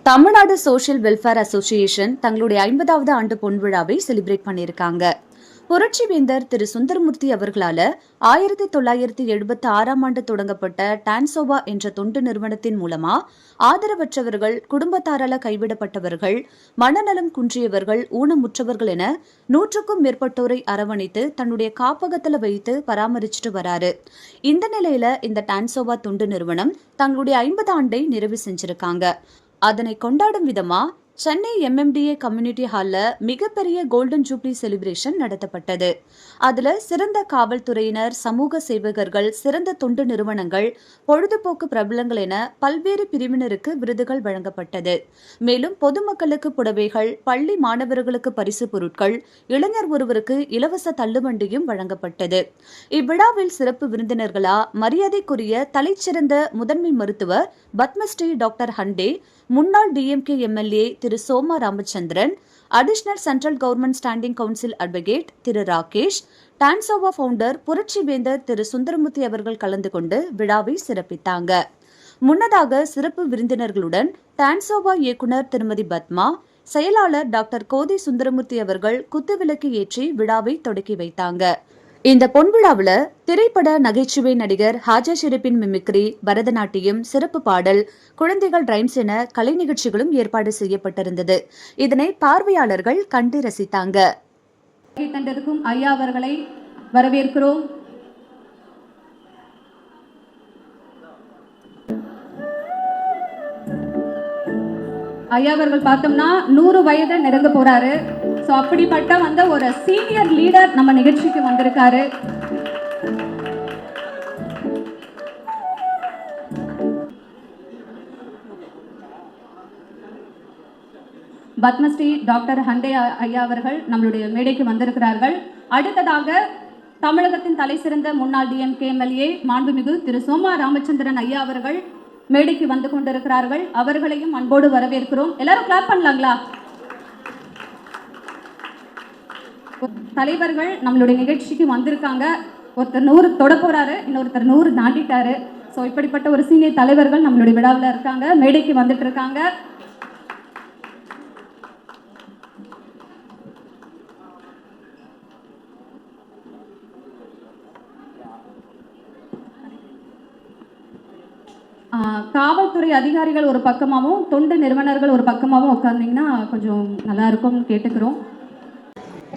Tamil Nadu social welfare association தங்களுடைய 50வது ஆண்டு பொன்விழாவை celebrate பண்ணியிருக்காங்க. புரட்சி வேந்தர் திரு சுந்தரமூர்த்தி அவர்களால 1976ஆம் ஆண்டு தொடங்கப்பட்ட டான்சோவா என்ற தொண்டு நிறுவனத்தின் மூலமா ஆதரவற்றவர்கள், குடும்பத்தாரால கைவிடப்பட்டவர்கள், மனநலம் குன்றியவர்கள், ஊனமுற்றவர்கள் என 100க்கும் மேற்பட்டோரை அரவணைத்து தன்னுடைய காப்பகத்துல வைத்து பராமரிச்சுட்டு வராரு. இந்த நிலையில இந்த டான்சோவா தொண்டு நிறுவனம் தங்களுடைய 50 ஆண்டை நிறைவு செஞ்சிருக்காங்க. அதனை கொண்டாடும் விதமா சென்னை MMDA கம்யூனிட்டி ஹால்ல மிகப்பெரிய கோல்டன் ஜூப்ளி செலிப்ரேஷன் நடத்தப்பட்டது. அதுல சிறந்த காவல்துறையினர், சமூக சேவகர்கள், சிறந்த தொண்டு நிறுவனங்கள், பொழுதுபோக்கு பிரபலங்கள் என பல்வேறு பிரிவினருக்கு விருதுகள் வழங்கப்பட்டது. மேலும் பொதுமக்களுக்கு புடவைகள், பள்ளி மாணவர்களுக்கு பரிசு பொருட்கள், இளைஞர் ஒருவருக்கு இலவச தள்ளுவண்டியும் வழங்கப்பட்டது. இவ்விழாவில் சிறப்பு விருந்தினர்களா மரியாதைக்குரிய தலைச்சிறந்த முதன்மை மருத்துவர் பத்மஸ்ரீ டாக்டர் ஹண்டே, முன்னாள் DMK MLA திரு Soma Ramachandran, additional central government standing council advocate திரு ராகேஷ், டான்சோவா ஃபவுண்டர் புரட்சி வேந்தர் திரு சுந்தரமூர்த்தி அவர்கள் கலந்து கொண்டு விழாவை சிறப்பித்தாங்க. முன்னதாக சிறப்பு விருந்தினர்களுடன் டான்சோவா இயக்குனர் திருமதி பத்மா, செயலாளர் டாக்டர் கோதை சுந்தரமூர்த்தி அவர்கள் குத்துவிளக்கு ஏற்றி விழாவை தொடக்கி வைத்தாங்க. இந்த பொன்விழாவில் திரைப்பட நகைச்சுவை நடிகர் ஹாஜா ஷெரீப்பின் மிமிக்ரி, பரதநாட்டியம், சிறப்பு பாடல், குழந்தைகள் ரைம்ஸ் என கலை நிகழ்ச்சிகளும் ஏற்பாடு செய்யப்பட்டிருந்தது. இதனை பார்வையாளர்கள் கண்டு ரசித்தாங்க. கண்டிருக்கும் ஐயா அவர்களை வரவேற்கிறோம். ஐயா அவர்கள் பார்த்தோம்னா 100 வயதை நெருங்க போறாரு. ஸோ அப்படிப்பட்ட ஒரு சீனியர் லீடர் நம்ம நிகழ்ச்சிக்கு வந்திருக்காரு. பத்மஸ்ரீ டாக்டர் ஹண்டே ஐயா அவர்கள் நம்மளுடைய மேடைக்கு வந்திருக்கிறார்கள். அடுத்ததாக தமிழகத்தின் தலை சிறந்த முன்னாள் DMK MLA மாண்புமிகு திரு சோமா ராமச்சந்திரன் ஐயா அவர்கள் மேடைக்கு வந்து கொண்டிருக்கிறார்கள். அவர்களையும் அன்போடு வரவேற்கிறோம். எல்லாரும் கிளாப் பண்ணலாங்களா? தலைவர்கள் நம்மளுடைய நிகழ்ச்சிக்கு வந்திருக்காங்க. ஒருத்தர் 100 தொட போறாரு, இன்னொருத்தர் 100 தாண்டிட்டாரு. ஸோ இப்படிப்பட்ட ஒரு சீனியர் தலைவர்கள் நம்மளுடைய விழாவில் இருக்காங்க, மேடைக்கு வந்துட்டு இருக்காங்க. காவல்துறை அதிகாரிகள் ஒரு பக்கமாகவும் தொண்டு நிறுவனர்கள் ஒரு பக்கமாகவும் உட்கார்ந்தீங்கன்னா கொஞ்சம் நல்லா இருக்கும்னு கேட்டுக்கிறோம்.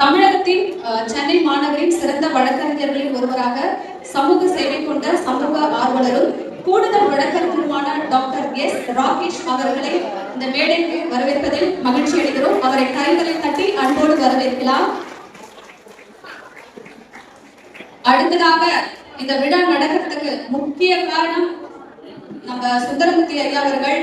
தமிழகத்தின் சென்னை மாநகரின் சிறந்த வழக்கறிஞர்களில் ஒருவராக சமூக சேவை கொண்ட சமூக ஆர்வலரும் கூடுதல் வழக்கறிஞருமான டாக்டர் ராகேஷ் அவர்களை இந்த மேடைக்கு வரவேற்பதில் மகிழ்ச்சி அடைகிறோம். அவரை கைகளை தட்டி அன்போடு வரவேற்கலாம். அடுத்ததாக இந்த விழா நடக்கிறதுக்கு முக்கிய காரணம் நம்ம சுந்தரமூர்த்தி ஐயா அவர்கள்.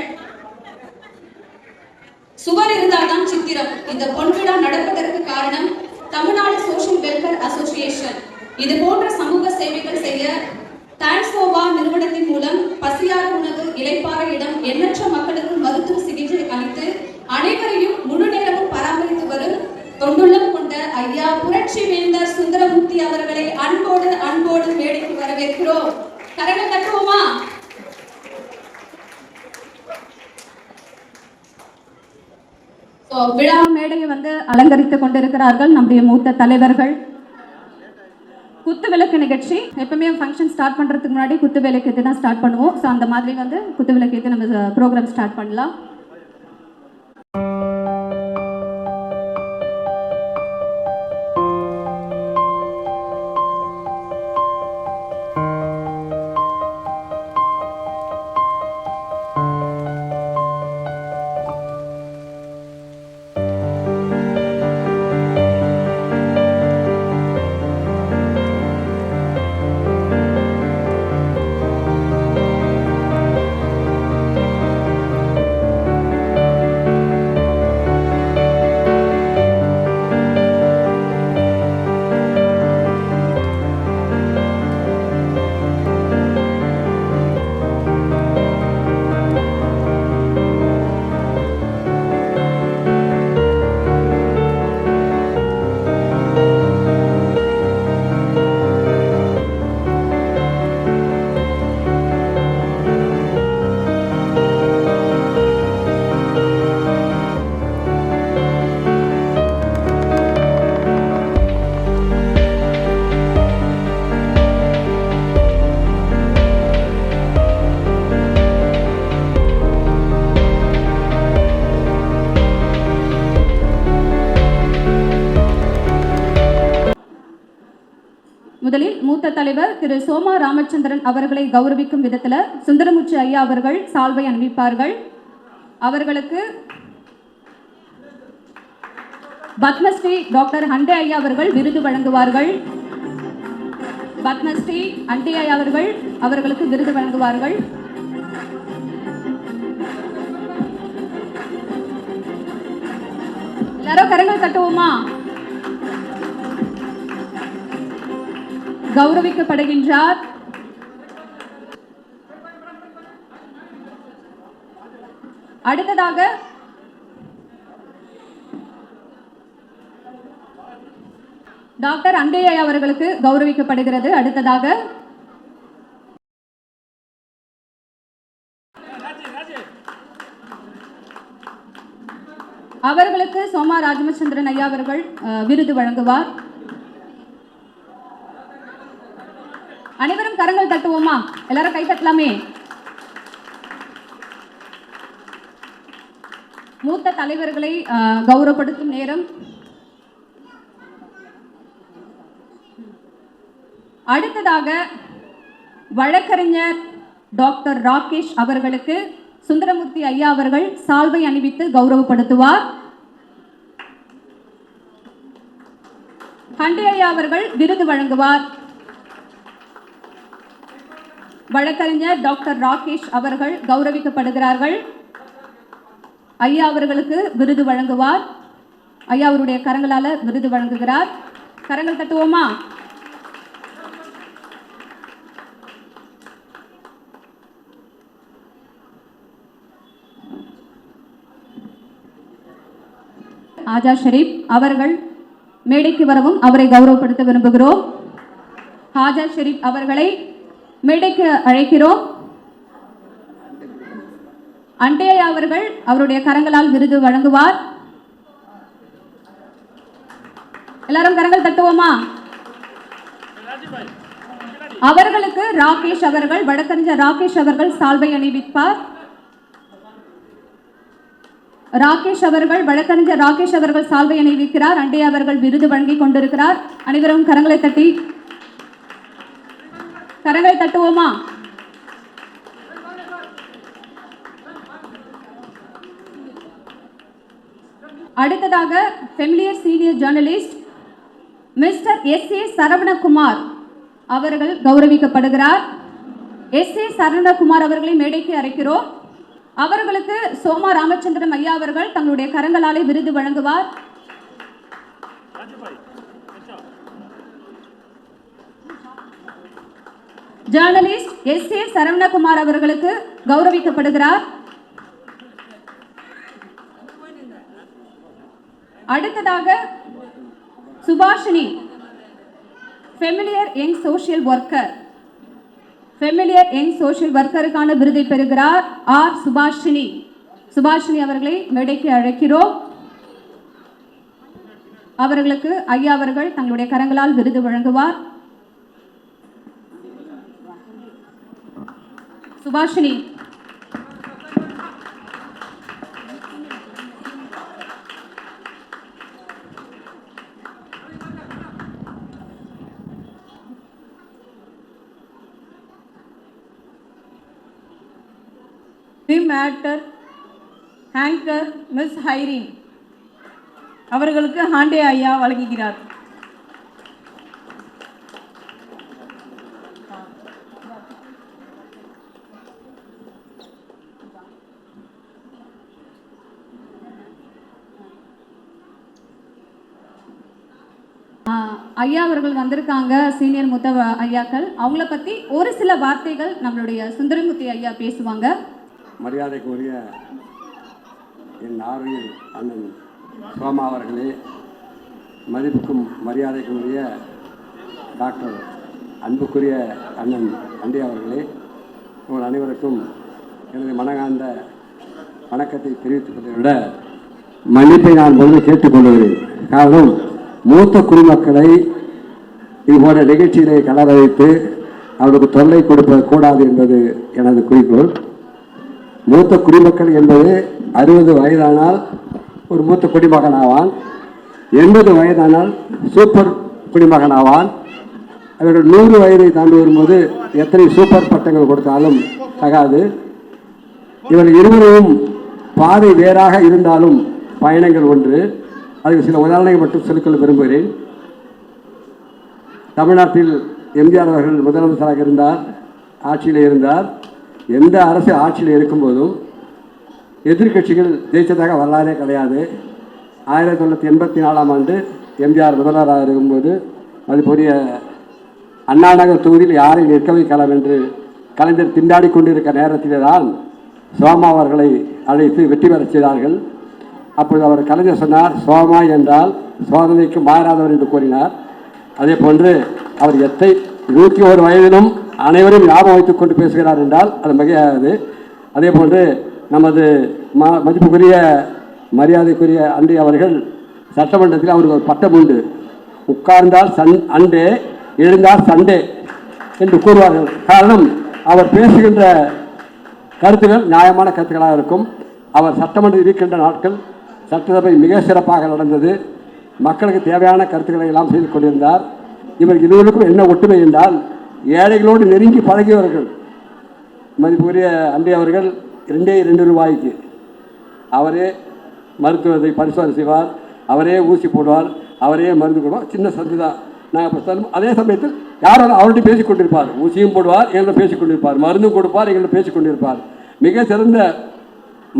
சுவர் இருந்தால்தான் சித்திரம். இந்த பொன்விழா நடப்பதற்கு காரணம் தமிழ்நாடு சோஷியல் வெல்ஃபேர் அசோசியேஷன். இது போன்ற சமூக சேவைகள் செய்ய டான்சோவா நிறுவனத்தின் மூலம் பசியார உணவு, இளைப்பாற இடம், எண்ணற்ற மக்களுக்கு மருத்துவ சிகிச்சை அளித்து அனைவரையும் முழு நேரமும் பராமரித்து வரும் தொண்டுள்ளம் கொண்ட ஐயா புரட்சி வேந்தர் சுந்தரமூர்த்தி அவர்களை அன்போடு அன்போடு மேடைக்கு வரவேற்கிறோம். கரங்கள் தட்டுவோமா? விழா மேடையை அலங்கரித்துக் கொண்டிருக்கிறார்கள் நம்முடைய மூத்த தலைவர்கள். குத்துவிளக்கு நிகழ்ச்சி எப்பவுமே ஃபங்க்ஷன் ஸ்டார்ட் பண்றதுக்கு முன்னாடி குத்துவிளக்கு ஏற்றி தான் ஸ்டார்ட் பண்ணுவோம். ஸோ அந்த மாதிரி குத்துவிளக்கு ஏற்றி நம்ம ப்ரோக்ராம் ஸ்டார்ட் பண்ணலாம். முதலில் மூத்த தலைவர் திரு சோமா ராமச்சந்திரன் அவர்களை கௌரவிக்கும் விதத்தில் சுந்தரமுச்சி ஐயா அவர்கள் சால்வை அணிவிப்பார்கள். அவர்களுக்கு பத்மஸ்ரீ டாக்டர் ஹண்டே ஐயா அவர்கள் விருது வழங்குவார்கள். பத்மஸ்ரீ ஹண்டே ஐயா அவர்கள் அவர்களுக்கு விருது வழங்குவார்கள். எல்லாரும் கரங்கள் தட்டுவோமா? கௌரவிக்கப்படுகின்றார் அடுத்ததாக டாக்டர் அண்டேயா அவர்களுக்கு கௌரவிக்கப்படுகிறது. அடுத்ததாக அவர்களுக்கு சோமா ராமச்சந்திரன் ஐயா அவர்கள் விருது வழங்குவார். அனைவரும் கரங்கள் தட்டுவோமா? எல்லாரும் கை தட்டலாமே. மூத்த தலைவர்களை கௌரவப்படுத்தும் நேரம். அடுத்ததாக வழக்கறிஞர் டாக்டர் ராகேஷ் அவர்களுக்கு சுந்தரமூர்த்தி ஐயா அவர்கள் சால்வை அணிவித்து கௌரவப்படுத்துவார். ஹண்டே ஐயா அவர்கள் விருது வழங்குவார். வழக்கறிஞர் டாக்டர் ராகேஷ் அவர்கள் கௌரவிக்கப்படுகிறார்கள். ஐயா அவர்களுக்கு விருது வழங்குவார். ஐயா அவருடைய கரங்களால் விருது வழங்குகிறார். கரங்கள் தட்டுவோமா? ஆஜா ஷெரீப் அவர்கள் மேடைக்கு வரவும் அவரை கௌரவப்படுத்த விரும்புகிறோம். ஹாஜா ஷெரீப் அவர்களை மேடைக்கு அழைக்கிறோம். அண்டேயா அவர்கள் அவருடைய கரங்களால் விருது வழங்குவார். எல்லாரும் கரங்கள் தட்டுவோமா? அவர்களுக்கு ராகேஷ் அவர்கள் வழக்கறிஞர் ராகேஷ் அவர்கள் சால்வை அணிவிப்பார். ராகேஷ் அவர்கள் வழக்கறிஞர் ராகேஷ் அவர்கள் சால்வை அணிவிக்கிறார். அண்டே அவர்கள் விருது வழங்கி கொண்டிருக்கிறார். அனைவரும் கரங்களை தட்டுவோமா? அடுத்ததாக familiar senior journalist mister SA. Saravanakumar அவர்கள் கௌரவிக்கப்படுகிறார். எஸ்.ஏ. சரவணகுமார் அவர்களை மேடைக்கு அழைக்கிறோம். அவர்களுக்கு சோமா ராமச்சந்திரன் ஐயா அவர்கள் தங்களுடைய கரங்களாலே விருது வழங்குவார். Journalist SA. சரவணகுமார் அவர்களுக்கு கௌரவிக்கப்படுகிறார். அடுத்ததாக Subashini familiar young social worker விருதுக்கான விருதை பெறுகிறார் ஆர் சுபாஷினி அவர்களை மேடைக்கு அழைக்கிறோம். அவர்களுக்கு ஐயா அவர்கள் தங்களுடைய கரங்களால் விருது வழங்குவார். சுபாஷினி மேட்டர் ஹேங்கர் மிஸ் ஹைரின் அவர்களுக்கு ஹாண்டே ஐயா வழங்குகிறார். ஐயா அவர்கள் வந்திருக்காங்க, சீனியர் மூத்த ஐயாக்கள். அவங்கள பற்றி ஒரு சில வார்த்தைகள் நம்மளுடைய சுந்தரமூர்த்தி ஐயா பேசுவாங்க. மரியாதைக்குரிய என் ஆரோக்கிய அண்ணன் சோமா அவர்களே, மதிப்புக்கும் மரியாதைக்குரிய டாக்டர் அன்புக்குரிய அண்ணன் அண்டே அவர்களே, உங்கள் அனைவருக்கும் எனது மனகார்ந்த வணக்கத்தை தெரிவித்துக் கொள்வதை விட மன்னிப்பை நான் முதலில் கேட்டுக்கொள்கிறேன். காரணம், மூத்த குடிமக்களை இதுபோன்ற நிகழ்ச்சிகளை கலர வைத்து அவர்களுக்கு தொல்லை கொடுக்கக்கூடாது என்பது எனது குறிக்கோள். மூத்த குடிமக்கள் என்பது 60 வயதானால் ஒரு மூத்த குடிமகன் ஆவான், 80 வயதானால் சூப்பர் குடிமகன் ஆவான், அவர்கள் 100 வயதை தாண்டி வரும்போது எத்தனை சூப்பர் பட்டங்கள் கொடுத்தாலும் தகாது. இவர்கள் இருவரும் பாதை வேறாக இருந்தாலும் பயணங்கள் ஒன்று. அதுக்கு சில உதாரணங்கள் மட்டும் சொல்லிக்கொள்ள விரும்புகிறேன். தமிழ்நாட்டில் எம்ஜிஆர் அவர்கள் முதலமைச்சராக இருந்தார், ஆட்சியில் இருந்தார். எந்த அரசு ஆட்சியில் இருக்கும்போதும் எதிர்கட்சிகள் ஜெயித்ததாக வரலாறே கிடையாது. 1984ஆம் ஆண்டு எம்ஜிஆர் முதல்வராக இருக்கும்போது அதுபோரிய அண்ணாநகர் தொகுதியில் யாரை நிற்க வைக்கலாம் என்று கலைஞர் திண்டாடி கொண்டிருக்கிற நேரத்திலே தான் சோமா அவர்களை அழைத்து வெற்றி பெறச் செய்தார்கள். அப்பொழுது அவர் கலைஞர் சொன்னார், சோமா என்றால் சோதனைக்கு மாறாதவர் என்று கூறினார். அதே போன்று அவர் 101 வயதிலும் அனைவரும் ஞாபகம் வைத்துக் கொண்டு பேசுகிறார் என்றால் அது மிகையாகாது. அதே போன்று நமது மதிப்புக்குரிய மரியாதைக்குரிய அண்டை அவர்கள் சட்டமன்றத்தில் அவருக்கு ஒரு பட்டம் உண்டு. உட்கார்ந்தால் அண்டே, எழுந்தால் சண்டே என்று கூறுவார்கள். காரணம், அவர் பேசுகின்ற கருத்துக்கள் நியாயமான கருத்துக்களாக இருக்கும். அவர் சட்டமன்றம் இருக்கின்ற நாட்கள் சட்டசபை மிக சிறப்பாக நடந்தது. மக்களுக்கு தேவையான கருத்துக்களை எல்லாம் செய்து கொண்டிருந்தார். இவர் இருவருக்கும் என்ன ஒற்றுமை என்றால், ஏழைகளோடு நெருங்கி பழகியவர்கள். மதிப்புரிய அண்டை அவர்கள் 2 ரூபாய்க்கு அவரே மருத்துவத்தை பரிசோதனை செய்வார், அவரே ஊசி போடுவார், அவரே மருந்து போடுவார். சின்ன சந்து தான் நாங்கள். அதே சமயத்தில் யாரும் அவர்கிட்ட பேசிக் கொண்டிருப்பார். ஊசியும் போடுவார், எங்களை பேசிக் கொண்டிருப்பார், மருந்தும் கொடுப்பார், எங்களை பேசிக் கொண்டிருப்பார். மிக சிறந்த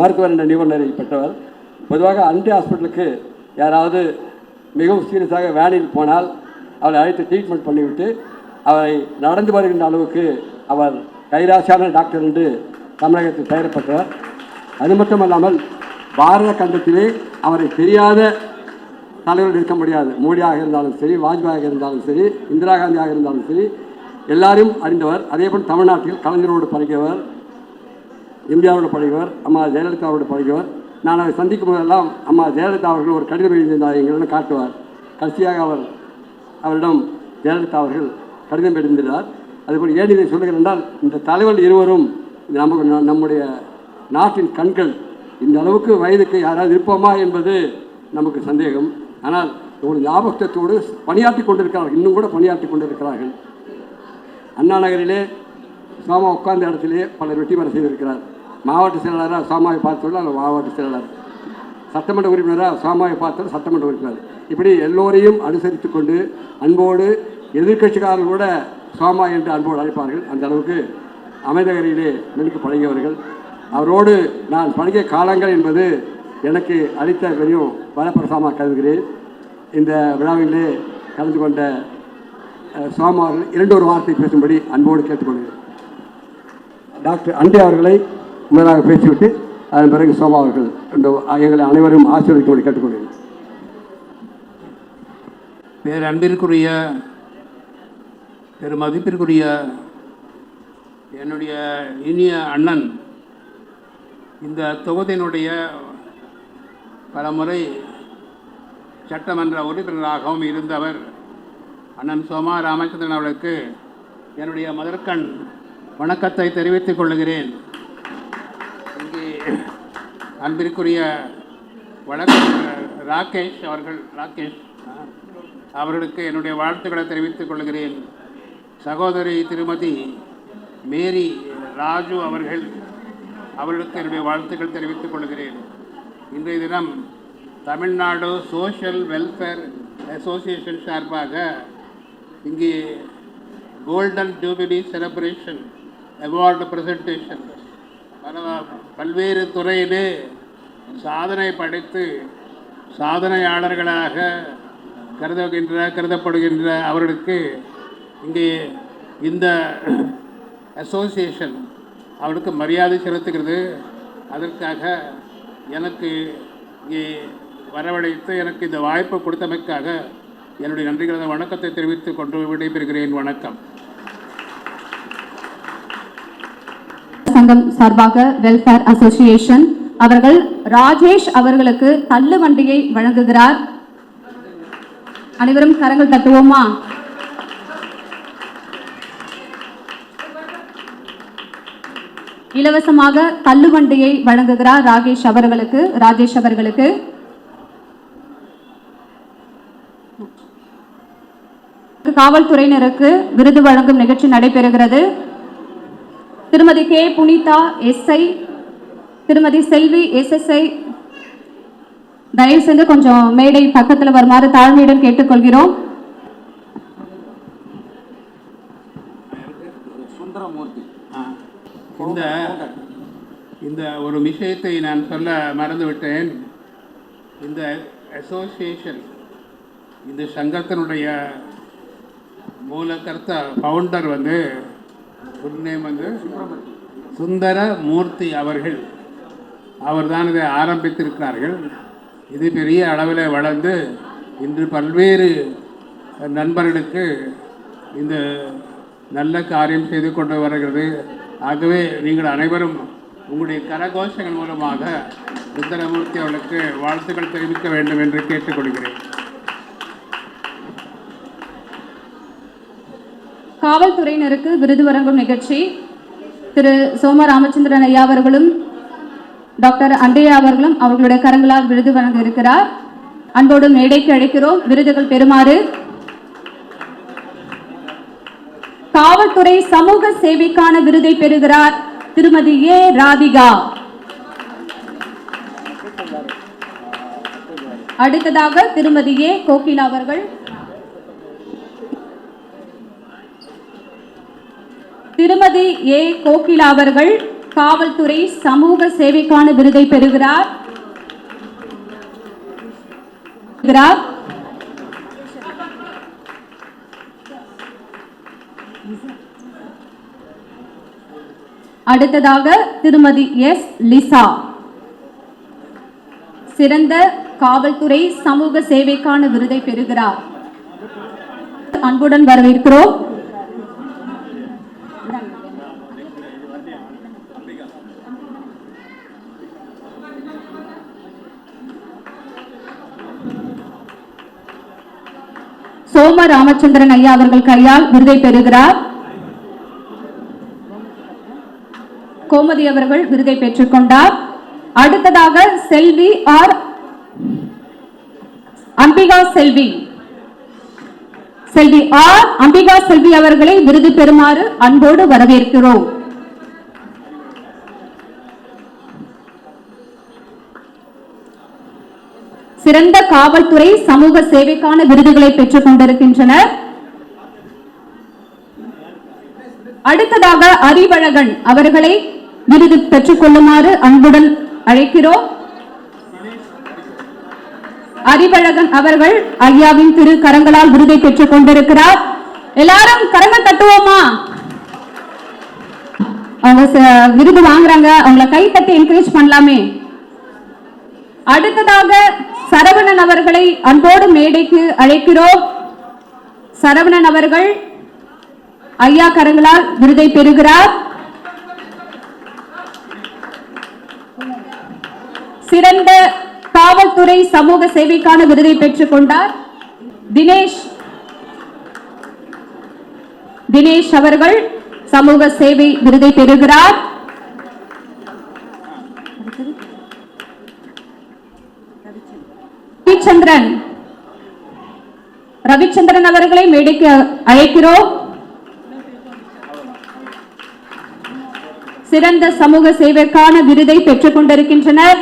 மருத்துவர் என்ற நிபுணரை பெற்றவர். பொதுவாக அண்டை ஹாஸ்பிட்டலுக்கு யாராவது மிகவும் சீரியஸாக வேனில் போனால் அவரை அழைத்து ட்ரீட்மெண்ட் பண்ணிவிட்டு அவரை நடந்து வருகின்ற அளவுக்கு அவர் கைராசியான டாக்டர் என்று தமிழகத்தில் பெயரப்பட்டவர். அது மட்டுமல்லாமல் பாரத கண்டத்திலே அவரை தெரியாத தலைவர்கள் இருக்க முடியாது. மோடியாக இருந்தாலும் சரி, வாஜ்பாயாக இருந்தாலும் சரி, இந்திரா காந்தியாக இருந்தாலும் சரி, எல்லாரையும் அறிந்தவர். அதேபோல் தமிழ்நாட்டில் கலைஞரோடு பழகியவர், எம்ஜிஆரோடு பழகியவர், அம்மா ஜெயலலிதாவோடு பழகியவர். நான் அதை சந்திக்கும் போதெல்லாம் அம்மா ஜெயலலிதா அவர்கள் ஒரு கடிதம் எழுதியிருந்தார், எங்களிடம் காட்டுவார். கடைசியாக அவரிடம் ஜெயலலிதா அவர்கள் கடிதம் எழுதினார். அதுபோல் ஏன் இதை சொல்லுகிறேன் என்றால், இந்த தலைவர்கள் இருவரும் நம்முடைய நாட்டின் கண்கள். இந்த அளவுக்கு வயதுக்கு யாராவது இருப்போமா என்பது நமக்கு சந்தேகம். ஆனால் ஒரு ஞாபகத்தோடு பணியாற்றி கொண்டிருக்கிறார்கள், இன்னும் கூட பணியாற்றி கொண்டிருக்கிறார்கள். அண்ணா நகரிலே சோமா உட்கார்ந்த இடத்திலே பலர் வெற்றி பெற செய்திருக்கிறார். மாவட்ட செயலாளராக சோமாவை பார்த்துள்ள மாவட்ட செயலாளர், சட்டமன்ற உறுப்பினராக சோமாவை பார்த்தவர் சட்டமன்ற உறுப்பினர். இப்படி எல்லோரையும் அனுசரித்து கொண்டு அன்போடு, எதிர்கட்சிக்காரர்கள் கூட சோமா என்று அன்போடு அழைப்பார்கள். அந்த அளவுக்கு அமைதகரியிலே நெருக்கி பழகியவர்கள். அவரோடு நான் பழகிய காலங்கள் என்பது எனக்கு அளித்த பெரிய வரப்பிரசாதமாக கருதுகிறேன். இந்த விழாவிலே கலந்து கொண்ட சோமா அவர்கள் 2 வார்த்தை பேசும்படி அன்போடு கேட்டுக்கொள்கிறேன். டாக்டர் அண்டே அவர்களை முதலாக பேசிவிட்டு அதன் பிறகு சோமா அவர்கள் எங்களை அனைவரும் ஆசீர்வதிக்கும்படி கேட்டுக்கொள்கிறேன். பேரன்பிற்குரிய, பெருமதிப்பிற்குரிய என்னுடைய இனிய அண்ணன், இந்த தொகுதியினுடைய பலமுறை சட்டமன்ற உறுப்பினராகவும் இருந்தவர் அண்ணன் சோமா ராமச்சந்திரன் அவர்களுக்கு என்னுடைய முதற்கண் வணக்கத்தை தெரிவித்துக் கொள்கிறேன். இங்கே அன்பிற்குரிய வழக்கறிஞர் ராகேஷ் அவர்களுக்கு என்னுடைய வாழ்த்துக்களை தெரிவித்துக் கொள்கிறேன். சகோதரி திருமதி மேரி ராஜு அவர்களுக்கு என்னுடைய வாழ்த்துக்கள் தெரிவித்துக் கொள்கிறேன். இன்றைய தினம் தமிழ்நாடு சோஷியல் வெல்ஃபேர் அசோசியேஷன் சார்பாக இங்கே golden jubilee celebration award presentation பல்வேறு துறையிலே சாதனை படைத்து சாதனையாளர்களாக கருதப்படுகின்ற அவர்களுக்கு இங்கே இந்த அசோசியேஷன் அவருக்கு மரியாதை செலுத்துகிறது. அதற்காக எனக்கு இங்கே வரவழைத்து எனக்கு இந்த வாய்ப்பு கொடுத்தமைக்காக என்னுடைய நன்றிகளை வணக்கத்தை தெரிவித்துக் கொண்டு விடைபெறுகிறேன். வணக்கம். சங்கம் சார்பாக வெல்ஃபேர் அசோசியேஷன் அவர்கள் ராஜேஷ் அவர்களுக்கு தள்ளு வண்டியை வழங்குகிறார். அனைவரும் கரங்கள் தட்டுவோமா? இலவசமாக தள்ளுவண்டியை வழங்குகிறார் ராஜேஷ் அவர்களுக்கு. காவல்துறையினருக்கு விருது வழங்கும் நிகழ்ச்சி நடைபெறுகிறது. திருமதி கே புனிதா எஸ்ஐ, திருமதி செல்வி எஸ்எஸ்ஐ தயவு செய்து கொஞ்சம் மேடை பக்கத்தில் வருமாறு தாழ்மையுடன் கேட்டுக்கொள்கிறோம். இந்த ஒரு விஷயத்தை நான் சொல்ல மறந்துவிட்டேன். இந்த அசோசியேஷன், இந்த சங்கத்தினுடைய மூலக்கர்த்தா ஃபவுண்டர் ஃபுல் நேம் சுந்தர மூர்த்தி அவர்கள். அவர்தான் இதை ஆரம்பித்திருக்கிறார்கள். இது பெரிய அளவில் வளர்ந்து இன்று பல்வேறு நண்பர்களுக்கு இந்த நல்ல காரியம் செய்து கொண்டு வருகிறது. ஆகவே நீங்கள் அனைவரும் உங்களுடைய கரகோஷங்கள் மூலமாக சுந்தரமூர்த்தி அவர்களுக்கு வாழ்த்துக்கள் தெரிவிக்க வேண்டும் என்று கேட்டுக்கொள்கிறேன். காவல்துறையினருக்கு விருது வழங்கும் நிகழ்ச்சி திரு சோமா ராமச்சந்திரன் ஐயா அவர்களும் டாக்டர் அண்டையா அவர்களும் அவர்களுடைய கரங்களால் விருது வழங்க இருக்கிறார். அன்போடு மேடைக்கு அழைக்கிறோம். விருதுகள் பெறுமாறு காவல்துறை சமூக சேவைக்கான விருதை பெறுகிறார் திருமதி ஏ ராதிகா. அடுத்ததாக திருமதி ஏ கோகிலா அவர்கள். திருமதி ஏ கோகிலா அவர்கள் காவல்துறை சமூக சேவைக்கான விருதை பெறுகிறார். அடுத்ததாக திருமதி எஸ் லிசா சிறந்த காவல்துறை சமூக சேவைக்கான விருதை பெறுகிறார். அன்புடன் வரவேற்கிறோம். சோம ராமச்சந்திரன் ஐயா அவர்கள் கையால் விருதை பெறுகிறார். கோமதி அவர்கள் விருதை பெற்றுக் கொண்டார். அடுத்ததாக செல்வி ஆர் அம்பிகா செல்வி ஆர் அம்பிகா செல்வி அவர்களை விருது பெறுமாறு அன்போடு வரவேற்கிறோம். சிறந்த காவல்துறை சமூக சேவைக்கான விருதுகளை பெற்றுக் கொண்டிருக்கின்றனர். அடுத்ததாக அறிவழகன் அவர்களை விருது பெற்றுக் கொள்ளுமாறு அன்புடன் அழைக்கிறோம். அறிவழகன் அவர்கள் ஐயாவின் திரு கரங்களால் விருதை பெற்றுக் கொண்டிருக்கிறார். எல்லாரும் கரங்கள் தட்டுவோமா? அவங்க விருது வாங்குறாங்க, அவங்கள கை தட்டி என்கரேஜ் பண்ணலாமே. அடுத்ததாக சரவணன் அவர்களை அன்போடு மேடைக்கு அழைக்கிறோம். சரவணன் அவர்கள் ஐயா கரங்களால் விருதை பெறுகிறார். சிறந்த காவல்துறை சமூக சேவைக்கான விருதை பெற்றுக் கொண்டார். தினேஷ் அவர்கள் சமூக சேவை விருதை பெறுகிறார். ரவிச்சந்திரன் அவர்களை மேடைக்கு அழைக்கிறோம். சிறந்த சமூக சேவைக்கான விருதை பெற்றுக் கொண்டிருக்கின்றனர்.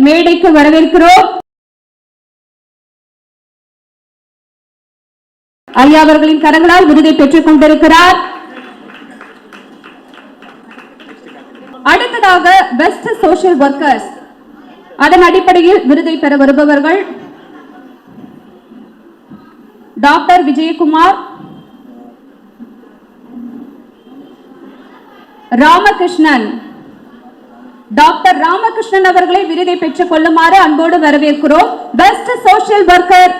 மேடைக்கு வரவேற்கிறோம். ஐயா அவர்களின் கரங்களால் விருதை பெற்றுக் கொண்டிருக்கிறார். அடுத்ததாக பெஸ்ட் சோஷியல் ஒர்க்கர்ஸ், அதன் அடிப்படையில் விருதை பெற வருபவர்கள் டாக்டர் விஜயகுமார், ராமகிருஷ்ணன். டாக்டர் ராமகிருஷ்ணன் அவர்களை விருதை பெற்றுக் கொள்ளுமாறு அன்போடு வரவேற்கிறோம். பெஸ்ட் சோஷியல் ஒர்க்கர்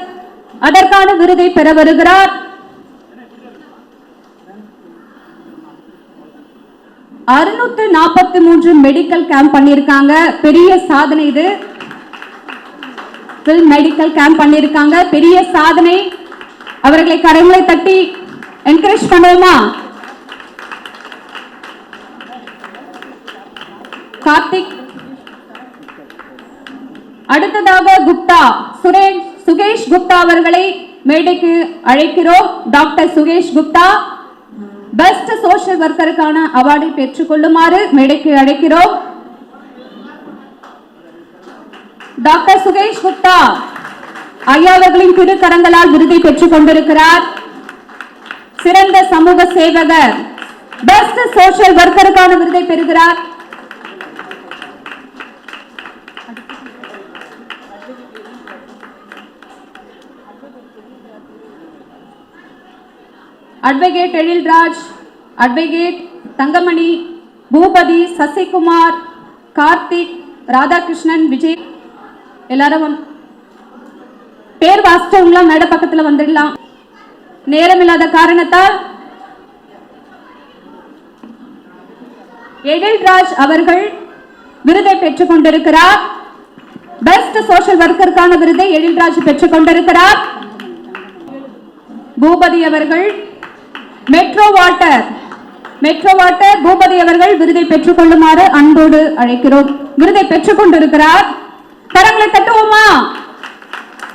அதற்கான விருதை பெற வருகிறார். அறுநூற்று 43 மெடிக்கல் கேம்ப் பண்ணியிருக்காங்க. பெரிய சாதனை இது. மெடிக்கல் கேம்ப் பண்ணியிருக்காங்க, பெரிய சாதனை. அவர்களை கரங்களை தட்டி என்கரேஜ் பண்ணுவோமா? கார்த்திக். அடுத்ததாக குப்தா சுகேஷ் குப்தா அவர்களை மேடைக்கு அழைக்கிறோம். Doctor Sukesh Gupta best social ஒர்க்கருக்கான அவார்டை பெற்றுக்கொள்ளுமாறு மேடைக்கு அழைக்கிறோம். டாக்டர் சுகேஷ் குப்தா ஐயா அவர்களின் திரு கரங்களால் விருதை பெற்றுக் கொண்டிருக்கிறார். சிறந்த சமூக சேவகர் பெஸ்ட் சோஷியல் ஒர்க்கருக்கான விருதை பெறுகிறார். அட்வொகேட் எழில்ராஜ், அட்வொகேட் தங்கமணி, பூபதி, சசிகுமார், கார்த்திக், ராதாகிருஷ்ணன், விஜய் எல்லாரும் பேர் வாசிச்சவங்களாம் மேடை பக்கத்துல வந்துடலாம். நேரம் இல்லாத காரணத்தால் எழில்ராஜ் அவர்கள் விருதை பெற்றுக் கொண்டிருக்கிறார். பெஸ்ட் சோஷியல் ஒர்க்கருக்கான விருதை எழில்ராஜ் பெற்றுக் கொண்டிருக்கிறார். பூபதி அவர்கள் மெட்ரோ வாட்டர் பூபதி அவர்கள் விருதை பெற்றுக் கொள்ளுமாறு அன்போடு அழைக்கிறோம். விருதை பெற்றுக் கொண்டிருக்கிறார். கரங்களை தட்டுவோமா?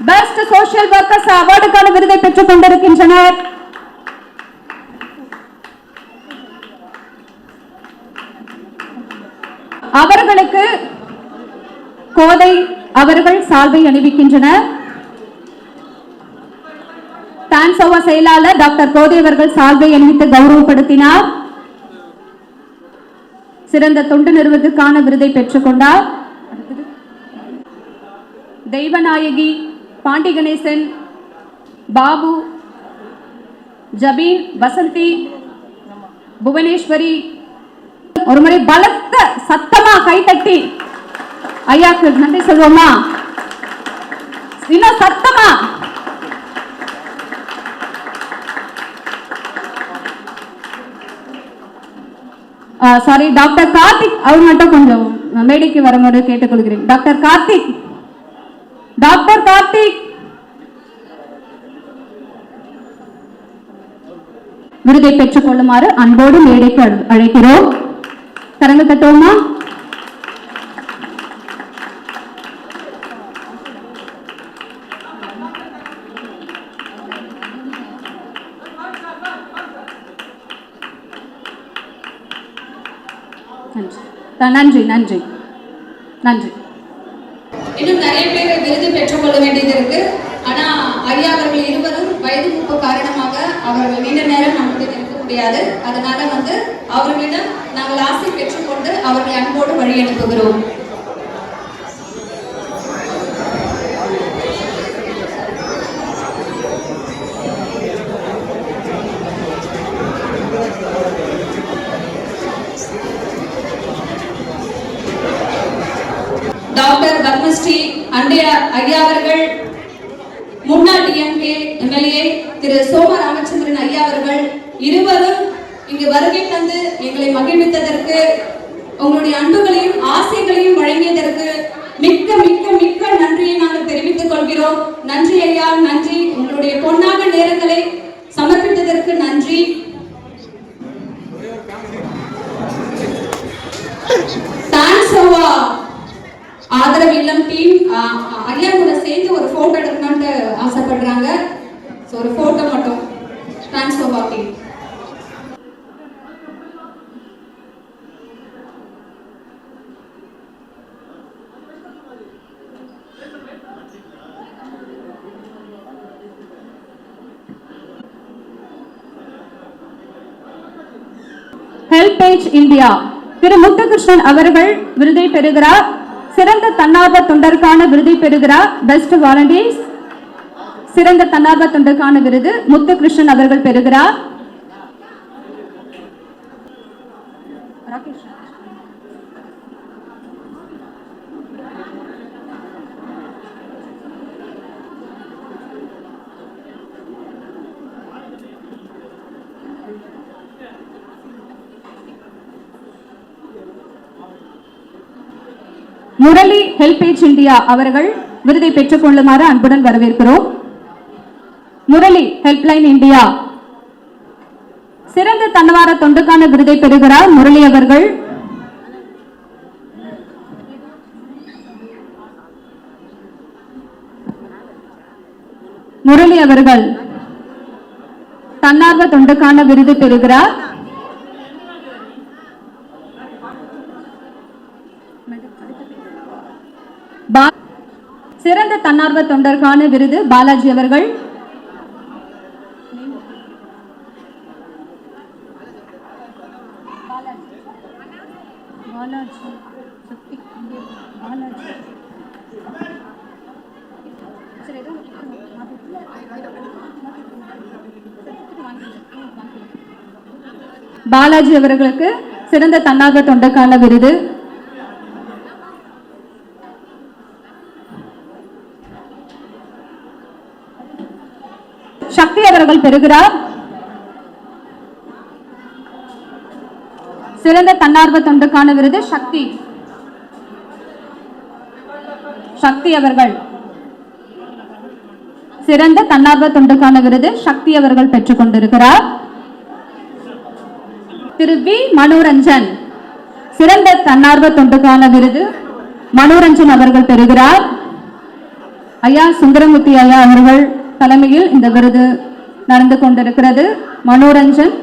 பெஸ்ட் சோஷியல் ஒர்க்கர்ஸ் அவார்டுக்கான விருதை பெற்றுக் கொண்டிருக்கின்றனர். அவர்களுக்கு கோதை அவர்கள் சால்வை அணிவிக்கின்றனர். டான்சோவா செயலாளர் டாக்டர் கோதை அவர்கள் சால்வை அணிவித்து கௌரவப்படுத்தினார். சிறந்த தொண்டு நிறுவனத்துக்கான விருதை பெற்றுக் கொண்டார். தெய்வநாயகி, பாண்டி கணேசன், பாபு, ஜபீன், வசந்தி, புவனேஸ்வரி ஒருமுறை பலத்த சத்தமா கைத்தட்டி ஐயாக்கு நன்றி சொல்வோமா? இன்னும் சத்தமா சாரி டாக்டர் கார்த்திக் அவர் மட்டும் கொஞ்சம் மேடைக்கு வருமாறு கேட்டுக்கொள்கிறேன். டாக்டர் கார்த்திக் விருதை பெற்றுக் கொள்ளுமாறு அன்போடு மேடைக்கு அழைக்கிறோம். கரங்கள் தட்டுவோமா? நன்றி நன்றி நன்றி. இன்னும் நிறைய பேர் விருது பெற்றுக் கொள்ள வேண்டியது இருக்கு. ஆனா ஐயா அவர்கள் இருவரும் வயது மூப்பு காரணமாக அவர்கள் நீண்ட நேரம் நம்முடன் இருக்க முடியாது. அதனால அவர்களிடம் நாங்கள் ஆசை பெற்றுக்கொண்டு அவர்களை அன்போடு வழி அனுப்புகிறோம். டாக்டர் பத்மஸ்ரீ அண்டையா ஐயா அவர்கள், முன்னாள் டிஎம்கே எம்எல்ஏ திரு சோம ராமச்சந்திரன் ஐயா அவர்கள் இருவரும் இங்கு வருகை தந்து எங்களை மகிழ்வித்ததற்கு, உங்களுடைய அன்புகளையும் ஆசைகளையும் வழங்கியதற்கு மிக்க மிக்க மிக்க நன்றியை நாங்கள் தெரிவித்துக் கொள்கிறோம். நன்றி ஐயா, நன்றி. உங்களுடைய பொன்னான நேரங்களை சமர்ப்பித்ததற்கு நன்றி. டான்சோவா ஆதரவு இல்லம் டீம் ஐயா கூட சேர்ந்து ஒரு போட்டோ எடுக்கணும்னு ஆசைப்படுறாங்க. ஒரு போட்டோ மட்டும் டான்சோவா டீம். ஹெல்பேஜ் இந்தியா திரு முத்துகிருஷ்ணன் அவர்கள் விருதை பெறுகிறார். சிறந்த தன்னார்வ தொண்டருக்கான விருதை பெறுகிறார். பெஸ்ட் வாலண்டியர்ஸ் சிறந்த தன்னார்வ தொண்டருக்கான விருது முத்துகிருஷ்ணன் அவர்கள் பெறுகிறார். முரளி ஹெல்பேஜ் இந்தியா அவர்கள் விருதை பெற்றுக் கொள்ளுமாறு அன்புடன் வரவேற்கிறோம். முரளி ஹெல்ப்லைன் இந்தியா சிறந்த தன்னார்வ தொண்டுக்கான விருதை பெறுகிறார். முரளி அவர்கள் முரளி அவர்கள் தன்னார்வ தொண்டுக்கான விருது பெறுகிறார். சிறந்த தன்னார்வ தொண்டருக்கான விருது பாலாஜி அவர்கள். பாலாஜி அவர்களுக்கு சிறந்த தன்னார்வ தொண்டருக்கான விருது. சக்தி அவர்கள் பெறுகிறார். சிறந்த தன்னார்வ தொண்டுக்கான விருது சக்தி. சக்தி அவர்கள் சிறந்த தன்னார்வ தொண்டுக்கான விருது சக்தி அவர்கள் பெற்றுக் கொண்டிருக்கிறார். திரு வி மனோரஞ்சன் சிறந்த தன்னார்வ தொண்டுக்கான விருது மனோரஞ்சன் அவர்கள் பெறுகிறார். ஐயா சுந்தரமூர்த்தி ஐயா அவர்கள் தலைமையில் இந்த விருது நடந்து கொண்டிருக்கிறது. மனோரஞ்சன்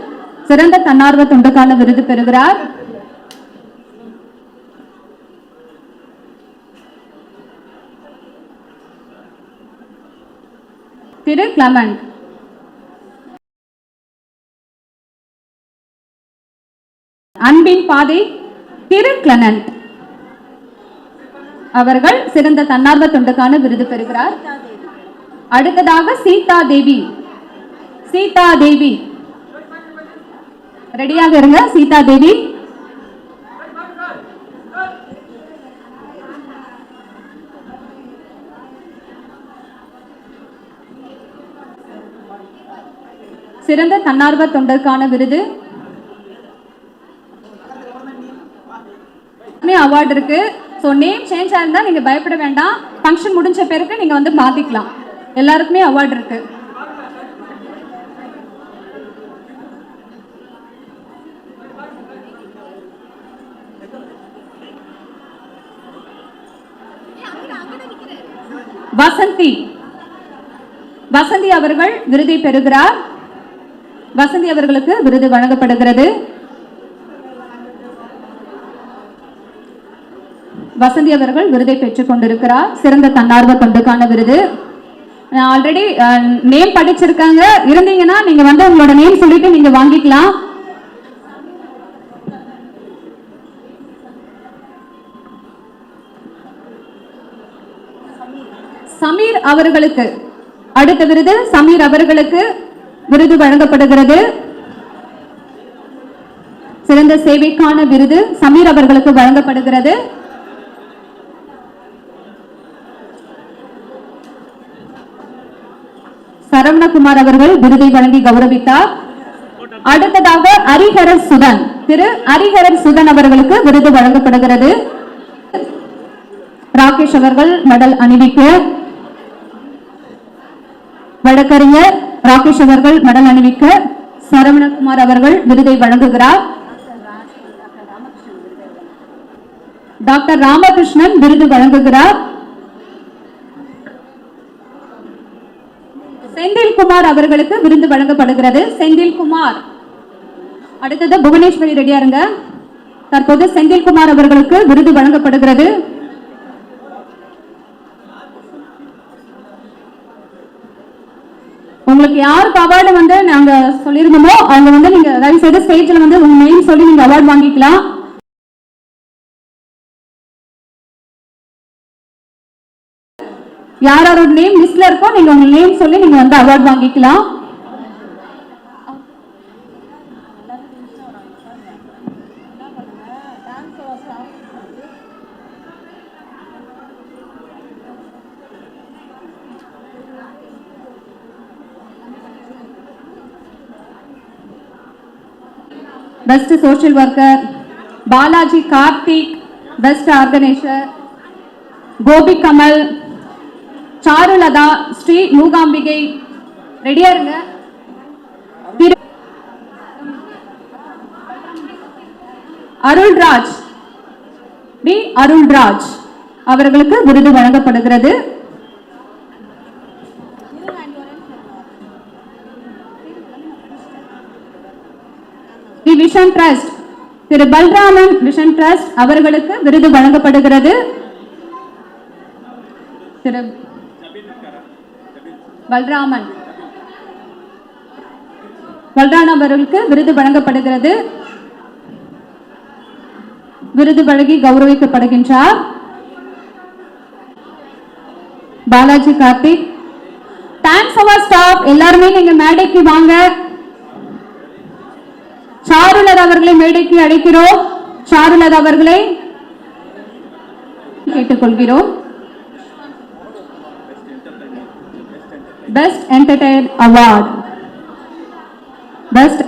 சிறந்த தன்னார்வ தொண்டுக்கான விருது பெறுகிறார். திரு கிளமண்ட் அன்பின் பாதை திரு கிளமண்ட் அவர்கள் சிறந்த தன்னார்வ தொண்டுக்கான விருது பெறுகிறார். அடுத்ததாக சீதா தேவி. சீதா தேவி ரெடியாக இருங்க. சீதா தேவி சிறந்த தன்னார்வ தொண்டருக்கான விருது அவார்டு இருக்கு. ஸோ நேம் சேஞ்ச் ஆயிருந்தா நீங்க பயப்பட வேண்டாம். ஃபங்க்ஷன் முடிஞ்ச பிறகு நீங்க வந்து மாத்திக்கலாம். எல்லாருக்குமே அவார்டு இருக்கு. வசந்தி. வசந்தி அவர்கள் விருதை பெறுகிறார். வசந்தி அவர்களுக்கு விருது வழங்கப்படுகிறது. வசந்தி அவர்கள் விருதை பெற்றுக் கொண்டிருக்கிறார். சிறந்த தன்னார்வ தொண்டுக்கான விருது. ஆல்ரெடி நேம் படிச்சிருக்காங்க இருந்தீங்கன்னா நீங்க வந்து உங்களோட நேம் சொல்லிட்டு நீங்க வாங்கிக்கலாம். சமீர் அவர்களுக்கு அடுத்த விருது சமீர் அவர்களுக்கு விருது வழங்கப்படுகிறது. சிறந்த சேவைக்கான விருது சமீர் அவர்களுக்கு வழங்கப்படுகிறது. சரவணகுமார் அவர்கள் விருதை வழங்கி கௌரவித்தார். அடுத்ததாக ஹரிஹரன் சுதன். திரு ஹரிஹரன் சுதன் அவர்களுக்கு விருது வழங்கப்படுகிறது. ராகேஷ் அவர்கள் மெடல் அணிவிக்க. வழக்கறிஞர் ராகேஷ் அவர்கள் மெடல் அணிவிக்க சரவணகுமார் அவர்கள் விருதை வழங்குகிறார். டாக்டர் ராமகிருஷ்ணன் விருது வழங்குகிறார். செந்தில்குமார் அவர்களுக்கு விருது வழங்கப்படுகிறது. செந்தில்குமார். அடுத்தது புவனேஸ்வரி ரெடியா இருங்க. தற்போது செந்தில்குமார் அவர்களுக்கு விருது வழங்கப்படுகிறது. உங்களுக்கு யாருக்கு அவார்டு வந்து நாங்க சொல்லியிருந்தோமோ அவங்க வந்து நீங்க தயவு செய்து ஸ்டேஜ்ல வந்து உங்க நேம் சொல்லி நீங்க அவார்டு வாங்கிக்கலாம். யாரோட நேம் லிஸ்ட்ல இருக்கோ நீங்க உங்க நேம் சொல்லி நீங்க வந்து அவார்டு வாங்கிக்கலாம். Best social worker Balaji Karthik. Best organiser Gopi Kamal, Charulatha, Sri Mookambikai. ரெடியா இருங்க. அருள்ராஜ் டி அருள்ராஜ் அவர்களுக்கு விருது வழங்கப்படுகிறது. Vision Trust Thiru Balraman Vision Trust அவர்களுக்கு விருது வழங்கப்படுகிறது. திரு பல்ராமன் அவர்களுக்கு விருது வழங்கப்படுகிறது. விருது வழங்கி கௌரவிக்கப்படுகின்றார் பாலாஜி கார்த்திக். தேங்க்ஸ் அவர் ஸ்டாஃப் எல்லாருமே நீங்க மேடைக்கு வாங்க. சாருலர் அவர்களை மேடைக்கு அழைக்கிறோம். சாருலர் அவர்களை கேட்டுக்கொள்கிறோம். பெஸ்ட்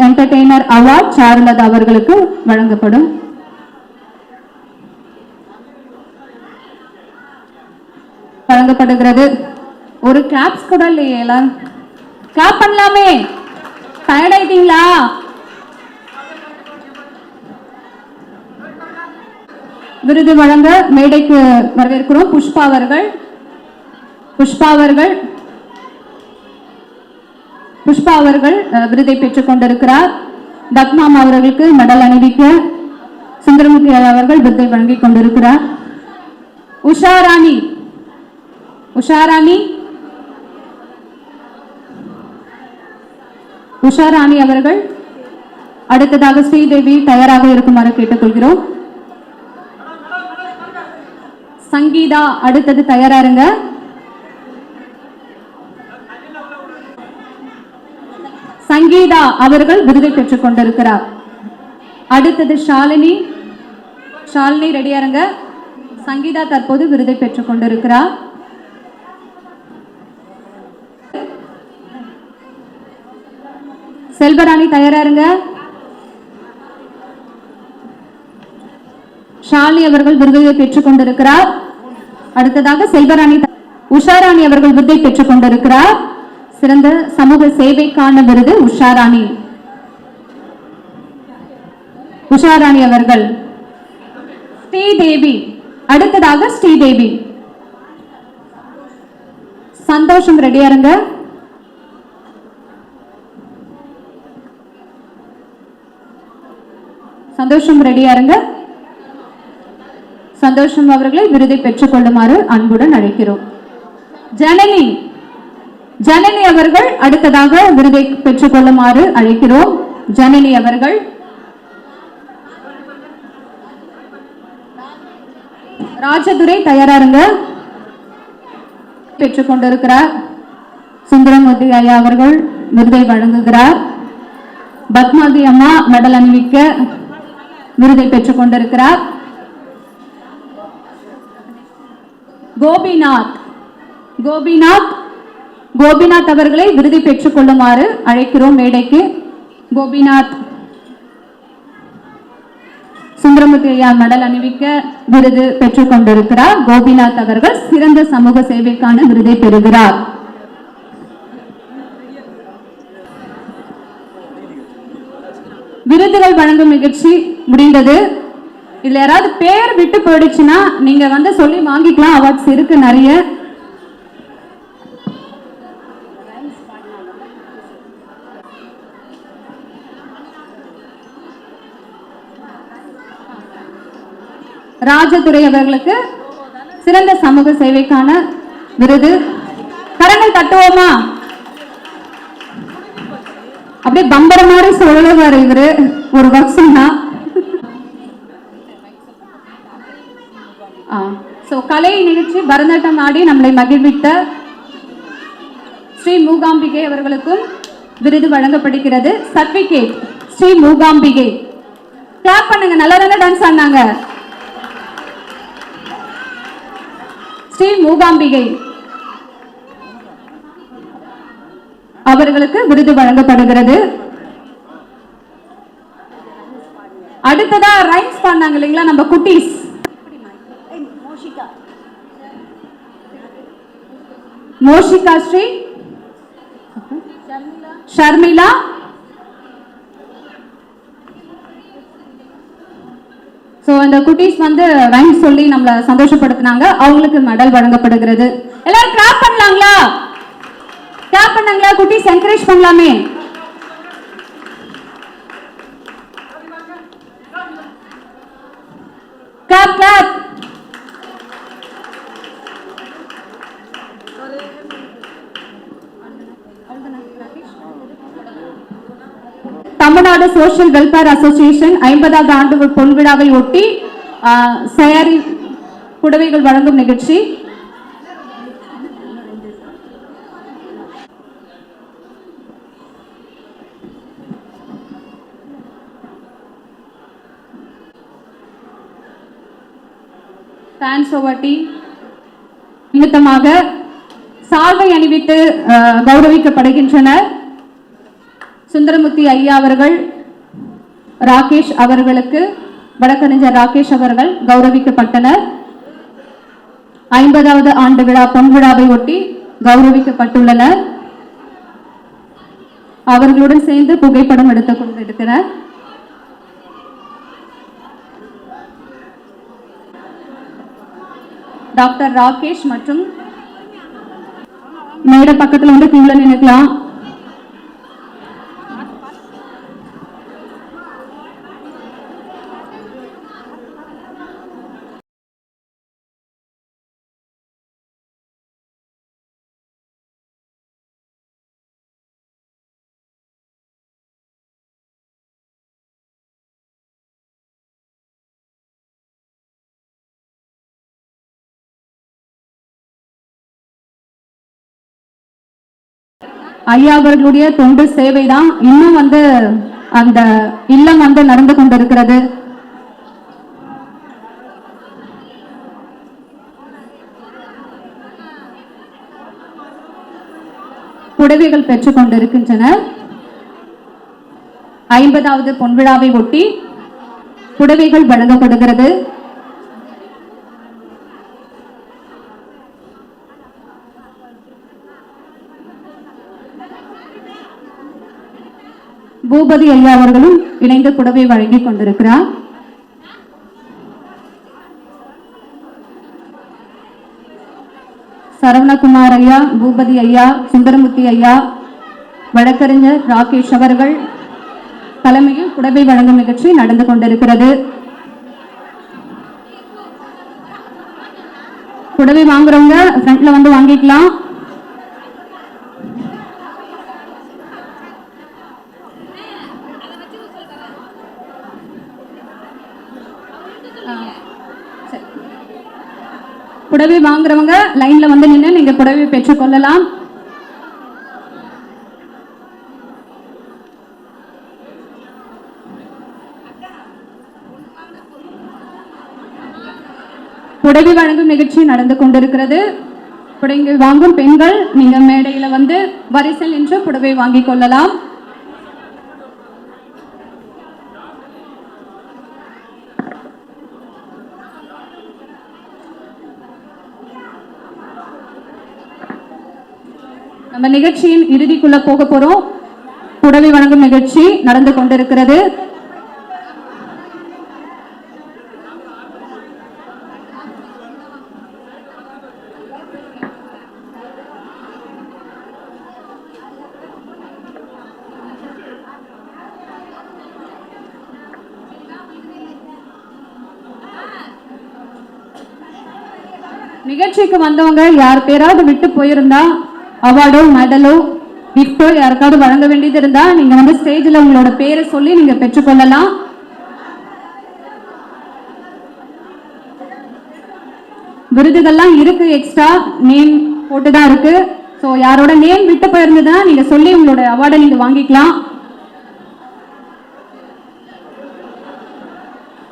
என்டர்டெய்னர் அவார்ட் சாருலர் அவர்களுக்கு வழங்கப்படும். வழங்கப்படுகிறது. ஒரு கிளாப்ஸ் கூட இல்லையே, எல்லாரும் கிளாப் பண்ணலாமே. டயர்ட் ஆயிட்டீங்களா? விருது வழங்க மேடைக்கு வரவேற்கிறோம். புஷ்பா அவர்கள் விருதை பெற்றுக் கொண்டிருக்கிறார். பத்மாம் அவர்களுக்கு மெடல் அணிவிக்க சுந்தரமூர்த்தி அவர்கள் விருதை வழங்கிக் கொண்டிருக்கிறார். உஷாராணி அவர்கள் அடுத்ததாக ஸ்ரீதேவி தயாராக இருக்குமாறு கேட்டுக்கொள்கிறோம். சங்கீதா அடுத்தது தயாராருங்க. சங்கீதா அவர்கள் விருதை பெற்றுக் கொண்டிருக்கிறார். அடுத்தது ஷாலினி ரெடியாருங்க. சங்கீதா தற்போது விருதை பெற்றுக் கொண்டிருக்கிறார். செல்வராணி தயாராருங்க. ஷாலினி அவர்கள் விருதை பெற்றுக் கொண்டிருக்கிறார். அடுத்ததாக உஷாராணி அவர்கள் விருதை பெற்றுக் கொண்டிருக்கிறார். சிறந்த சமூக சேவைக்கான விருது உஷாராணி அவர்கள். ஸ்ரீதேவி அடுத்ததாக ஸ்ரீதேவி. சந்தோஷம் ரெடியாருங்க. சந்தோஷம் அவர்களை விருதை பெற்றுக் கொள்ளுமாறு அன்புடன் அழைக்கிறோம். ஜனனி அவர்கள் அடுத்ததாக விருதை பெற்றுக் கொள்ளுமாறு அழைக்கிறோம். ஜனனி அவர்கள். ராஜதுரை தயாராருங்க. பெற்றுக் கொண்டிருக்கிறார். சுந்தரமூர்த்தி ஐயா அவர்கள் விருதை வழங்குகிறார். பத்மாவதி அம்மா மெடல் அணிவிக்க விருதை பெற்றுக் கொண்டிருக்கிறார். கோபிநாத் அவர்களை விருதை பெற்றுக் கொள்ளுமாறு அழைக்கிறோம் மேடைக்கு. கோபிநாத் சுந்தரமூர்த்தி ஐயா மெடல் அணிவிக்க விருது பெற்றுக் கொண்டிருக்கிறார். கோபிநாத் அவர்கள் சிறந்த சமூக சேவைக்கான விருதை பெறுகிறார். விருதுகள் வழங்கும் நிகழ்ச்சி முடிந்தது. இதுல யாராவது பேர் விட்டு போயிடுச்சுன்னா நீங்க வந்து சொல்லி வாங்கிக்கலாம். அவார்ட்ஸ் இருக்கு நிறைய. ராஜதுரை அவர்களுக்கு சிறந்த சமூக சேவைக்கான விருது. கரங்கள் தட்டுவோமா? அப்படியே பம்பர மாதிரி சொல்லுவார் இவரு. ஒரு வருஷம்னா கலை நிகழ்ச்சி பரதநாட்டியம் ஆடி நம்மளை மகிழ்வித்த ஸ்ரீ மூகாம்பிகை அவர்களுக்கும் விருது வழங்கப்படுகிறது. சர்டிபிகேட் ஸ்ரீ மூகாம்பிகை. கிளாப் பண்ணுங்க. நல்லா தானே டான்ஸ் ஆனாங்க. ஸ்ரீ மூகாம்பிகை அவர்களுக்கு விருது வழங்கப்படுகிறது. அடுத்ததா ரைம்ஸ் பண்ணாங்க இல்லைங்களா நம்ம குட்டீஸ். மோஷிகா ஸ்ரீ ஷர்மிளா இந்த குட்டீஸ் வந்து ரைம்ஸ் சொல்லி நம்மள சந்தோஷப்படுத்தினாங்க. அவங்களுக்கு மெடல் வழங்கப்படுகிறது. எல்லாரும் கிளாப் பண்ணலாங்களா? குட்டீஸ் என்கரேஜ் பண்ணலாமே. தமிழ்நாடு சோஷியல் வெல்ஃபேர் அசோசியேஷன் 50வது ஆண்டு பொன்விழாவை ஒட்டி சேரி புடவைகள் வழங்கும் நிகழ்ச்சி. டான்சோவா நிமித்தமாக சால்வை அணிவித்து கௌரவிக்கப்படுகின்றனர். சுந்தரமூர்த்தி ஐயா அவர்கள், ராகேஷ் அவர்களுக்கு, வழக்கறிஞர் ராகேஷ் அவர்கள் கௌரவிக்கப்பட்டனர். 50வது ஆண்டு விழா பொன்விழாவை ஒட்டி கௌரவிக்கப்பட்டுள்ளனர். அவர்களுடன் சேர்ந்து புகைப்படம் எடுத்துக் கொண்டிருக்கிறார். டாக்டர் ராகேஷ் மற்றும் மேடை பக்கத்தில் வந்து கீழே நினைக்கலாம். ஐயா அவர்களுடைய தொண்டு சேவை தான் இன்னும் வந்து அந்த இல்லம் வந்து நடந்து கொண்டிருக்கிறது. புடவைகள் பெற்றுக் கொண்டிருக்கின்றனர். 50வது பொன்விழாவை ஒட்டி புடவைகள் வழங்கப்படுகிறது. பூபதி ஐயா அவர்களும் இணைந்து புடவை வழங்கிக் கொண்டிருக்கிறார். சரவணகுமார் ஐயா, பூபதி ஐயா, சுந்தரமூர்த்தி ஐயா, வழக்கறிஞர் ராகேஷ் அவர்கள் தலைமையில் புடவை வழங்கும் நிகழ்ச்சி நடந்து கொண்டிருக்கிறது. புடவை வாங்குறவங்க ஃப்ரண்ட்ல வந்து வாங்கிக்கலாம். புடவை வாங்குறவங்க லைன்ல வந்து நின்று நீங்க புடவை பெற்றுக் கொள்ளலாம். புடவை வழங்கும் நிகழ்ச்சி நடந்து கொண்டிருக்கிறது. புடவை வாங்கும் பெண்கள் நீங்க மேடையில வந்து வரிசையில் நின்று புடவை வாங்கிக் கொள்ளலாம். நம்ம நிகழ்ச்சியின் இறுதிக்குள்ள போக போறோம். புடவை வழங்கும் நிகழ்ச்சி நடந்து கொண்டிருக்கிறது. நிகழ்ச்சிக்கு வந்தவங்க யார் பேராவது விட்டு போயிருந்தா அவார்டோ மெடலோ கிஃப்டோ யாருக்காவது வழங்க வேண்டியது இருந்தா நீங்க வந்து ஸ்டேஜ்ல உங்களோட பேரை சொல்லி நீங்க பெற்றுக்கொள்ளலாம். விருதுகள்லாம் இருக்கு, எக்ஸ்ட்ரா நேம் போட்டுதான் இருக்கு. ஸோ யாரோட நேம் விட்டு போயிருந்ததுன்னா நீங்க சொல்லி உங்களோட அவார்டை நீங்க வாங்கிக்கலாம்.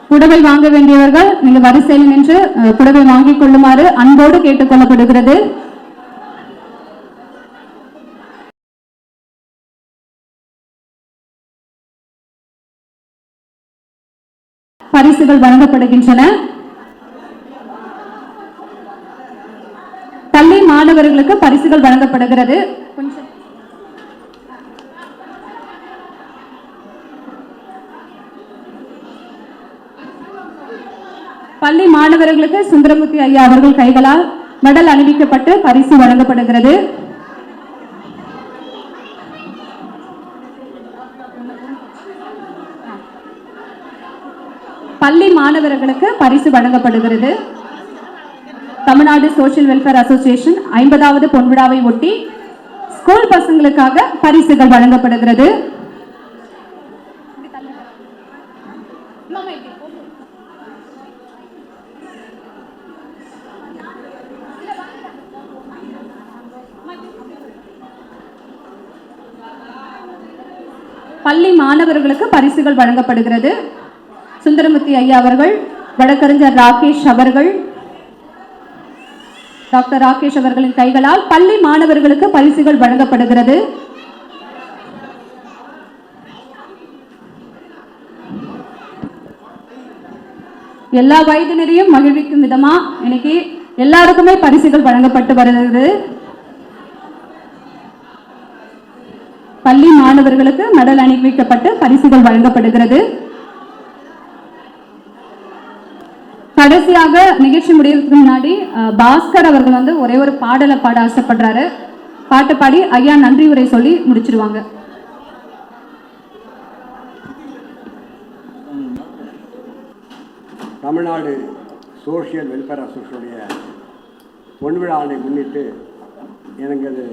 புடவை வாங்க வேண்டியவர்கள் நீங்க வரிசையில் நின்று புடவை வாங்கிக் கொள்ளுமாறு அன்போடு கேட்டுக் கொள்ளப்படுகிறது. பரிசுகள் வழங்கப்படுகின்றன. பள்ளி மாணவர்களுக்கு பரிசுகள் வழங்கப்படுகிறது. பள்ளி மாணவர்களுக்கு சுந்தரமூர்த்தி ஐயா அவர்கள் கைகளால் மெடல் அணிவிக்கப்பட்டு பரிசு வழங்கப்படுகிறது. பள்ளி மாணவர்களுக்கு பரிசு வழங்கப்படுகிறது. தமிழ்நாடு சோஷியல் வெல்ஃபேர் அசோசியேஷன் 50வது பொன்விழாவை ஒட்டி ஸ்கூல் பசங்களுக்காக பரிசுகள் வழங்கப்படுகிறது. பள்ளி மாணவர்களுக்கு பரிசுகள் வழங்கப்படுகிறது. சுந்தரமூர்த்தி ஐயா அவர்கள், வழக்கறிஞர் ராகேஷ் அவர்கள், டாக்டர் ராகேஷ் அவர்களின் கைகளால் பள்ளி மாணவர்களுக்கு பரிசுகள் வழங்கப்படுகிறது. எல்லா வயதினரையும் மகிழ்விக்கும் விதமா இன்னைக்கு எல்லாருக்குமே பரிசுகள் வழங்கப்பட்டு வருகிறது. பள்ளி மாணவர்களுக்கு மெடல் அணிவிக்கப்பட்டு பரிசுகள் வழங்கப்படுகிறது. கடைசியாக நிகழ்ச்சி முடிவுக்கு முன்னாடி பாஸ்கர் அவர்கள் வந்து ஒரே ஒரு பாடலை பாட ஆசைப்படுறாரு. பாட்டு பாடி ஐயா நன்றி உரை சொல்லி முடிச்சிருவாங்க. தமிழ்நாடு சோஷியல் வெல்ஃபேர் அசோசியேஷனுடைய பொன்விழாவை முன்னிட்டு எனது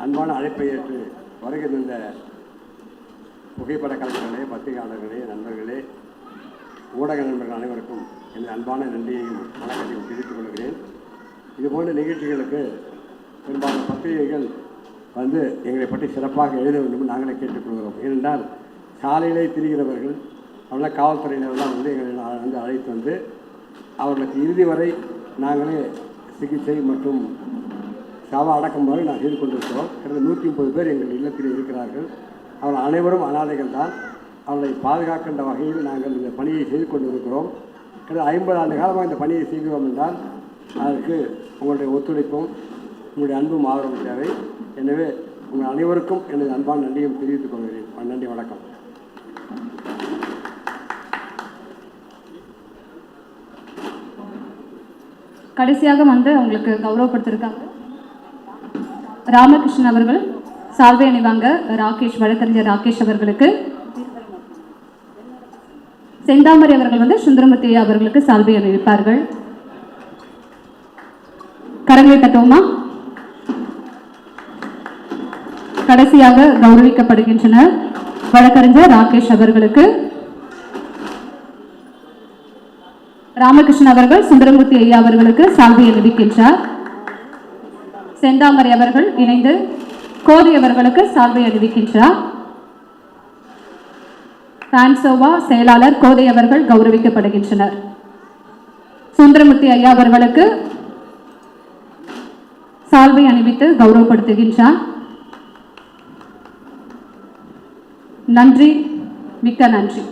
அன்பான அழைப்பை ஏற்று வருகை தந்த புகைப்பட கலைஞர்களே, பத்திரிகையாளர்களே, நண்பர்களே, ஊடக நண்பர்கள் அனைவருக்கும் எனது அன்பான நன்றியையும் வணக்கத்தையும் தெரிவித்துக் கொள்கிறேன். இதுபோன்ற நிகழ்ச்சிகளுக்கு பெரும்பாலான பத்திரிகைகள் வந்து எங்களை பற்றி சிறப்பாக எழுத வேண்டும் நாங்களே கேட்டுக்கொள்கிறோம். ஏனென்றால் சாலையிலே திரிகிறவர்கள் அவெல்லாம் காவல்துறையினரெல்லாம் வந்து எங்களை வந்து அழைத்து வந்து அவர்களுக்கு இறுதி வரை நாங்களே சிகிச்சை மற்றும் சவ அடக்கம் வரை நான் செய்து கொண்டிருக்கிறோம். கிட்டத்தட்ட 130 பேர் எங்கள் இல்லத்தில் இருக்கிறார்கள். அவர்கள் அனைவரும் அனாதைகள் தான். அவர்களை பாதுகாக்கின்ற வகையில் நாங்கள் இந்த பணியை செய்து கொண்டிருக்கிறோம். கிட்டத்தட்ட 50 ஆண்டு காலமாக இந்த பணியை செய்கிறோம் என்றால் அதற்கு உங்களுடைய ஒத்துழைப்பும் உங்களுடைய அன்பும் ஆதரவும் தேவை. எனவே உங்கள் அனைவருக்கும் எனது அன்பான நன்றியும் தெரிவித்துக் கொள்கிறேன். நன்றி, வணக்கம். கடைசியாக வந்து அவங்களுக்கு கௌரவப்படுத்திருக்காங்க. ராமகிருஷ்ணன் அவர்கள் சால்வை அணிவாங்க. ராகேஷ், வழக்கறிஞர் ராகேஷ் அவர்களுக்கு. செந்தாமரை அவர்கள் வந்து சுந்தரமூர்த்தி அவர்களுக்கு சால்வை அணிவிப்பார்கள். கரங்களை தட்டுவோமா? கடைசியாக கௌரவிக்கப்படுகின்றனர் வழக்கறிஞர் ராகேஷ் அவர்களுக்கு. ராமகிருஷ்ணன் அவர்கள் சுந்தரமூர்த்தி ஐயா அவர்களுக்கு சால்வை அணிவிக்கின்றார். செந்தாமரை அவர்கள் இணைந்து கோதை அவர்களுக்கு சால்வை அணிவிக்கின்றார். டான்சோவா செயலாளர் கோதை அவர்கள் கௌரவிக்கப்படுகின்றனர். சுந்தரமூர்த்தி ஐயா அவர்களுக்கு சால்வை அணிவித்து கௌரவப்படுத்துகின்றார். நன்றி, மிக்க நன்றி.